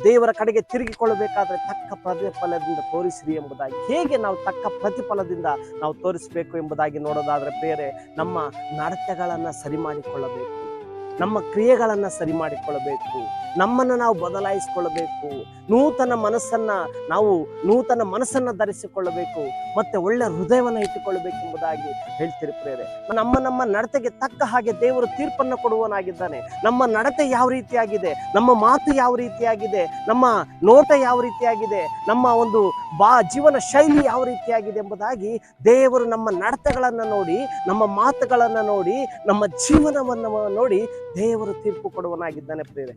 ದೇವರ ಕಡೆಗೆ ತಿರುಗಿಕೊಳ್ಳಬೇಕಾದ್ರೆ ತಕ್ಕ ಪ್ರತಿಫಲದಿಂದ ತೋರಿಸಿರಿ ಎಂಬುದಾಗಿ. ಹೇಗೆ ನಾವು ತಕ್ಕ ಪ್ರತಿಫಲದಿಂದ ನಾವು ತೋರಿಸಬೇಕು ಎಂಬುದಾಗಿ ನೋಡೋದಾದ್ರೆ ಬೇರೆ ನಮ್ಮ ನಡತೆಗಳನ್ನು ಸರಿ ಮಾಡಿಕೊಳ್ಳಬೇಕು, ನಮ್ಮ ಕ್ರಿಯೆಗಳನ್ನು ಸರಿ ಮಾಡಿಕೊಳ್ಳಬೇಕು, ನಮ್ಮನ್ನು ನಾವು ಬದಲಾಯಿಸಿಕೊಳ್ಳಬೇಕು, ನೂತನ ಮನಸ್ಸನ್ನ ಧರಿಸಿಕೊಳ್ಳಬೇಕು, ಮತ್ತೆ ಒಳ್ಳೆ ಹೃದಯವನ್ನು ಇಟ್ಟುಕೊಳ್ಳಬೇಕು ಎಂಬುದಾಗಿ ಹೇಳ್ತೀರಿ ಪ್ರಿಯರೇ. ನಮ್ಮ ನಡತೆಗೆ ತಕ್ಕ ಹಾಗೆ ದೇವರು ತೀರ್ಪನ್ನು ಕೊಡುವನಾಗಿದ್ದಾನೆ. ನಮ್ಮ ನಡತೆ ಯಾವ ರೀತಿಯಾಗಿದೆ, ನಮ್ಮ ಮಾತು ಯಾವ ರೀತಿಯಾಗಿದೆ, ನಮ್ಮ ನೋಟ ಯಾವ ರೀತಿಯಾಗಿದೆ, ನಮ್ಮ ಒಂದು ಜೀವನ ಶೈಲಿ ಯಾವ ರೀತಿಯಾಗಿದೆ ಎಂಬುದಾಗಿ ದೇವರು ನಮ್ಮ ನಡತೆಗಳನ್ನು ನೋಡಿ, ನಮ್ಮ ಮಾತುಗಳನ್ನು ನೋಡಿ, ನಮ್ಮ ಜೀವನವನ್ನು ನೋಡಿ ದೇವರು ತೀರ್ಪು ಕೊಡುವನಾಗಿದ್ದಾನೆ ಪ್ರಿಯರೇ.